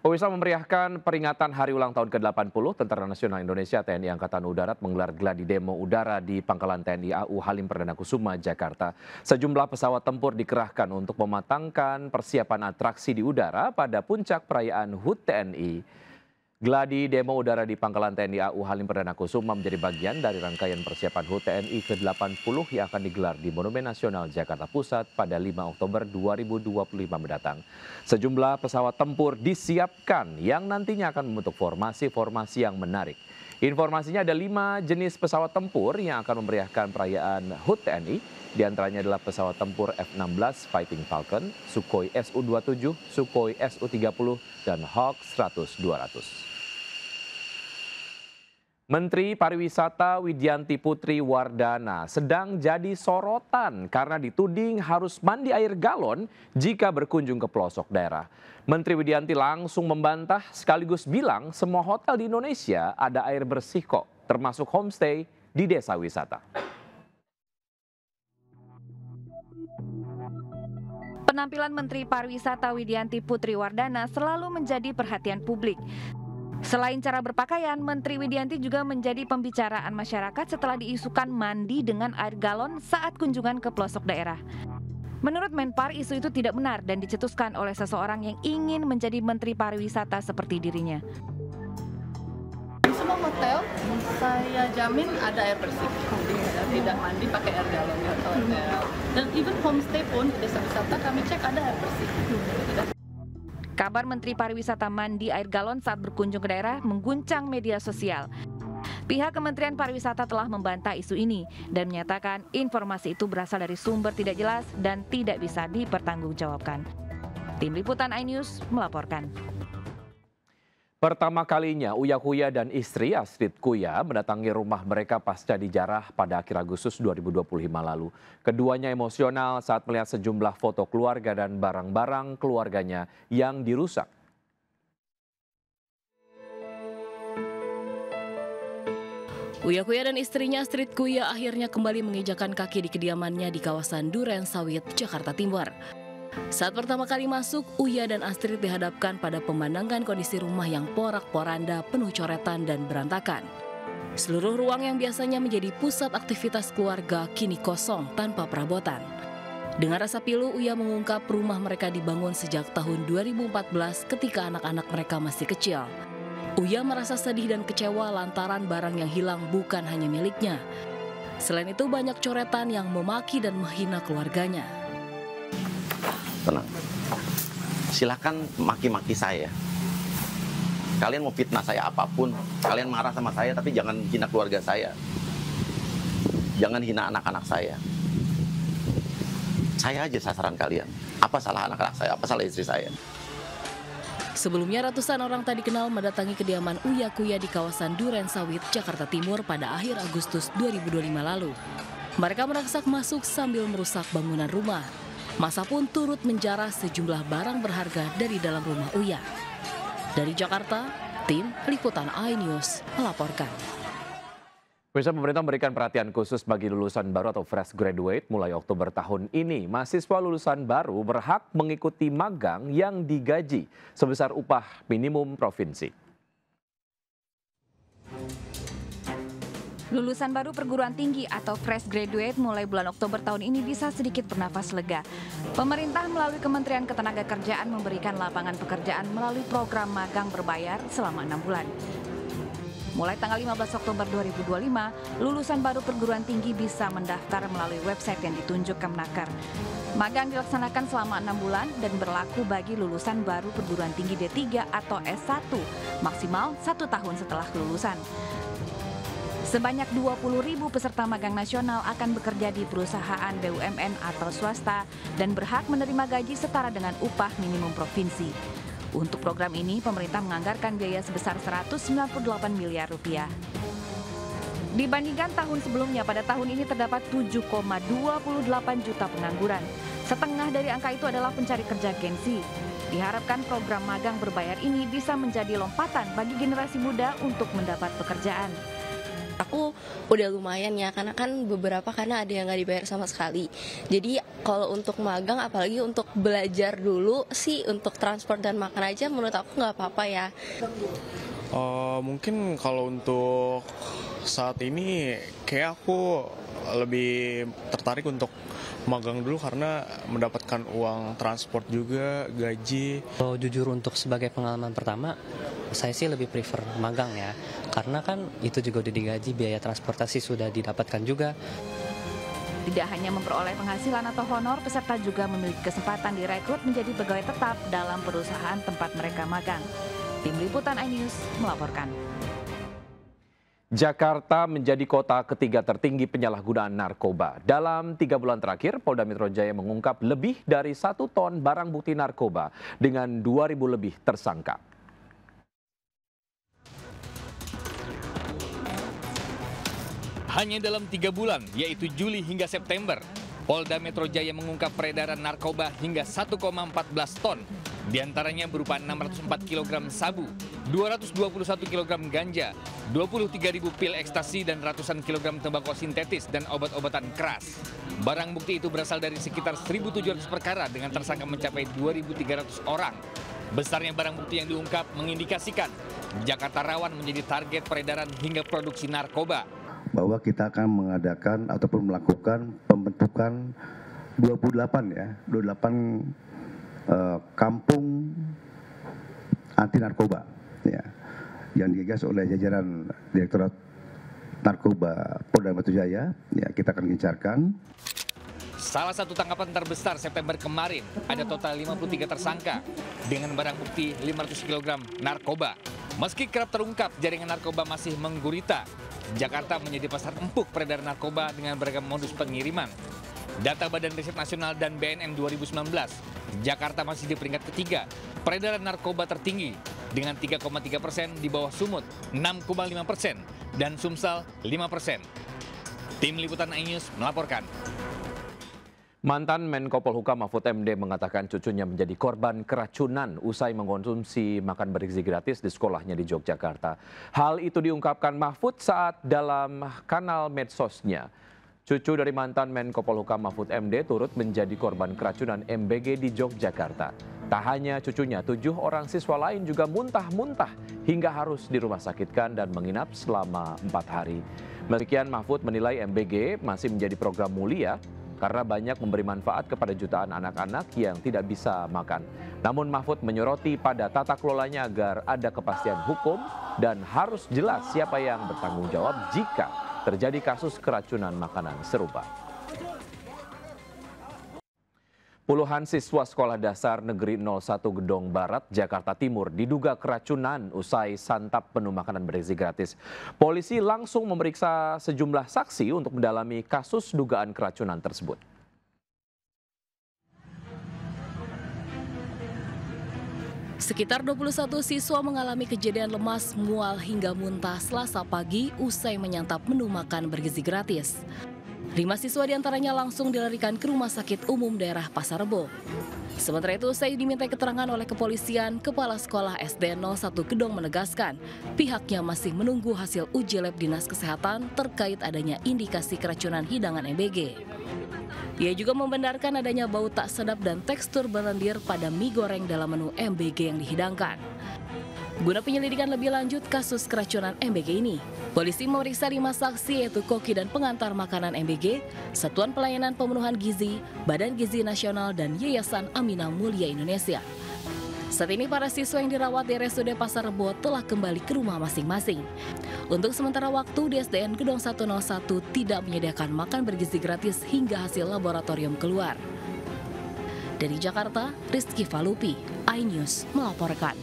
Pemirsa memeriahkan peringatan Hari Ulang Tahun ke-80, Tentara Nasional Indonesia TNI Angkatan Udara menggelar gladi demo udara di Pangkalan TNI AU Halim Perdana Kusuma, Jakarta. Sejumlah pesawat tempur dikerahkan untuk mematangkan persiapan atraksi di udara pada puncak perayaan HUT TNI. Gladi demo udara di Pangkalan TNI AU Halim Perdana Kusuma menjadi bagian dari rangkaian persiapan HUT TNI ke-80 yang akan digelar di Monumen Nasional Jakarta Pusat pada 5 Oktober 2025 mendatang. Sejumlah pesawat tempur disiapkan yang nantinya akan membentuk formasi-formasi yang menarik. Informasinya ada 5 jenis pesawat tempur yang akan memeriahkan perayaan HUT TNI. Di antaranya adalah pesawat tempur F-16 Fighting Falcon, Sukhoi Su-27, Sukhoi Su-30, dan Hawk 100-200. Menteri Pariwisata Widianti Putri Wardana sedang jadi sorotan karena dituding harus mandi air galon jika berkunjung ke pelosok daerah. Menteri Widianti langsung membantah sekaligus bilang semua hotel di Indonesia ada air bersih kok, termasuk homestay di desa wisata. Penampilan Menteri Pariwisata Widianti Putri Wardana selalu menjadi perhatian publik. Selain cara berpakaian, Menteri Widianti juga menjadi pembicaraan masyarakat setelah diisukan mandi dengan air galon saat kunjungan ke pelosok daerah. Menurut Menpar, isu itu tidak benar dan dicetuskan oleh seseorang yang ingin menjadi Menteri Pariwisata seperti dirinya. Di semua hotel, saya jamin ada air bersih. Tidak mandi pakai air galon di hotel. Dan even homestay pun, desa wisata kami cek ada air bersih. Kabar Menteri Pariwisata mandi air galon saat berkunjung ke daerah mengguncang media sosial. Pihak Kementerian Pariwisata telah membantah isu ini dan menyatakan informasi itu berasal dari sumber tidak jelas dan tidak bisa dipertanggungjawabkan. Tim Liputan iNews melaporkan. Pertama kalinya Uya Kuya dan istri Astrid Kuya mendatangi rumah mereka pasca dijarah pada akhir Agustus 2025 lalu. Keduanya emosional saat melihat sejumlah foto keluarga dan barang-barang keluarganya yang dirusak. Uya Kuya dan istrinya Astrid Kuya akhirnya kembali menginjakan kaki di kediamannya di kawasan Duren Sawit, Jakarta Timur. Saat pertama kali masuk, Uya dan Astrid dihadapkan pada pemandangan kondisi rumah yang porak-poranda, penuh coretan dan berantakan. Seluruh ruang yang biasanya menjadi pusat aktivitas keluarga kini kosong tanpa perabotan. Dengan rasa pilu, Uya mengungkap rumah mereka dibangun sejak tahun 2014 ketika anak-anak mereka masih kecil. Uya merasa sedih dan kecewa lantaran barang yang hilang bukan hanya miliknya. Selain itu, banyak coretan yang memaki dan menghina keluarganya. Tenang, silakan maki-maki saya. Kalian mau fitnah saya apapun, kalian marah sama saya, tapi jangan hina keluarga saya. Jangan hina anak-anak saya. Saya aja sasaran kalian. Apa salah anak-anak saya, apa salah istri saya? Sebelumnya ratusan orang tak dikenal mendatangi kediaman Uya Kuya di kawasan Duren Sawit, Jakarta Timur pada akhir Agustus 2025 lalu. Mereka merangsak masuk sambil merusak bangunan rumah. Masa pun turut menjarah sejumlah barang berharga dari dalam rumah Uya. Dari Jakarta, tim Liputan iNews melaporkan. Pemirsa, pemerintah memberikan perhatian khusus bagi lulusan baru atau fresh graduate mulai Oktober tahun ini. Mahasiswa lulusan baru berhak mengikuti magang yang digaji sebesar upah minimum provinsi. Lulusan baru perguruan tinggi atau fresh graduate mulai bulan Oktober tahun ini bisa sedikit bernafas lega. Pemerintah melalui Kementerian Ketenagakerjaan memberikan lapangan pekerjaan melalui program magang berbayar selama 6 bulan. Mulai tanggal 15 Oktober 2025, lulusan baru perguruan tinggi bisa mendaftar melalui website yang ditunjuk Kemnaker. Magang dilaksanakan selama 6 bulan dan berlaku bagi lulusan baru perguruan tinggi D3 atau S1, maksimal 1 tahun setelah kelulusan. Sebanyak 20.000 peserta magang nasional akan bekerja di perusahaan BUMN atau swasta dan berhak menerima gaji setara dengan upah minimum provinsi. Untuk program ini, pemerintah menganggarkan biaya sebesar 198 miliar rupiah. Dibandingkan tahun sebelumnya, pada tahun ini terdapat 7,28 juta pengangguran. Setengah dari angka itu adalah pencari kerja Gen Z. Diharapkan program magang berbayar ini bisa menjadi lompatan bagi generasi muda untuk mendapat pekerjaan. aku udah lumayan ya, karena kan karena ada yang nggak dibayar sama sekali. Jadi kalau untuk magang, apalagi untuk belajar dulu sih, untuk transport dan makan aja menurut aku nggak apa-apa ya. Mungkin kalau untuk saat ini kayak aku lebih tertarik untuk magang dulu karena mendapatkan uang transport juga, gaji. Kalau jujur untuk sebagai pengalaman pertama, saya sih lebih prefer magang ya. Karena kan itu juga udah digaji, biaya transportasi sudah didapatkan juga. Tidak hanya memperoleh penghasilan atau honor, peserta juga memiliki kesempatan direkrut menjadi pegawai tetap dalam perusahaan tempat mereka magang. Tim Liputan iNews melaporkan. Jakarta menjadi kota ketiga tertinggi penyalahgunaan narkoba. Dalam 3 bulan terakhir, Polda Metro Jaya mengungkap lebih dari 1 ton barang bukti narkoba dengan 2.000 lebih tersangka. Hanya dalam 3 bulan, yaitu Juli hingga September, Polda Metro Jaya mengungkap peredaran narkoba hingga 1,14 ton. Di antaranya berupa 604 kg sabu, 221 kg ganja, 23.000 pil ekstasi dan ratusan kilogram tembakau sintetis dan obat-obatan keras. Barang bukti itu berasal dari sekitar 1.700 perkara dengan tersangka mencapai 2.300 orang. Besarnya barang bukti yang diungkap mengindikasikan Jakarta rawan menjadi target peredaran hingga produksi narkoba. Bahwa kita akan mengadakan ataupun melakukan pembentukan 28 kampung anti narkoba ya, yang digagas oleh jajaran Direktorat Narkoba Polda Metro Jaya. Ya, kita akan gencarkan. Salah satu tangkapan terbesar September kemarin, ada total 53 tersangka dengan barang bukti 500 kg narkoba. Meski kerap terungkap jaringan narkoba masih menggurita, Jakarta menjadi pasar empuk peredaran narkoba dengan beragam modus pengiriman. Data Badan Riset Nasional dan BNN 2019, Jakarta masih di peringkat ketiga peredaran narkoba tertinggi dengan 3,3% di bawah Sumut, 6,5% dan Sumsel 5%. Tim Liputan iNews melaporkan. Mantan Menko Polhukam Mahfud MD mengatakan cucunya menjadi korban keracunan usai mengkonsumsi makan bergizi gratis di sekolahnya di Yogyakarta. Hal itu diungkapkan Mahfud saat dalam kanal medsosnya. Cucu dari mantan Menko Polhukam Mahfud MD turut menjadi korban keracunan MBG di Yogyakarta. Tak hanya cucunya, 7 orang siswa lain juga muntah-muntah hingga harus dirumahsakitkan dan menginap selama 4 hari. Demikian Mahfud menilai MBG masih menjadi program mulia karena banyak memberi manfaat kepada jutaan anak-anak yang tidak bisa makan. Namun Mahfud menyoroti pada tata kelolanya agar ada kepastian hukum dan harus jelas siapa yang bertanggung jawab jika terjadi kasus keracunan makanan serupa. Puluhan siswa Sekolah Dasar Negeri 01 Gedong Barat, Jakarta Timur diduga keracunan usai santap menu makanan bergizi gratis. Polisi langsung memeriksa sejumlah saksi untuk mendalami kasus dugaan keracunan tersebut. Sekitar 21 siswa mengalami kejadian lemas, mual hingga muntah Selasa pagi usai menyantap menu makan bergizi gratis. 5 siswa diantaranya langsung dilarikan ke Rumah Sakit Umum Daerah Pasar Rebo. Sementara itu, usai diminta keterangan oleh kepolisian, Kepala Sekolah SD 01 Gedong menegaskan pihaknya masih menunggu hasil uji lab Dinas Kesehatan terkait adanya indikasi keracunan hidangan MBG. Ia juga membenarkan adanya bau tak sedap dan tekstur berlendir pada mie goreng dalam menu MBG yang dihidangkan. Guna penyelidikan lebih lanjut kasus keracunan MBG ini, polisi memeriksa 5 saksi yaitu koki dan pengantar makanan MBG, Satuan Pelayanan Pemenuhan Gizi, Badan Gizi Nasional, dan Yayasan Amina Mulia Indonesia. Saat ini para siswa yang dirawat di RSUD Pasar Rebo telah kembali ke rumah masing-masing. Untuk sementara waktu, di SDN Gedong 101 tidak menyediakan makan bergizi gratis hingga hasil laboratorium keluar. Dari Jakarta, Rizky Falupi, iNews melaporkan.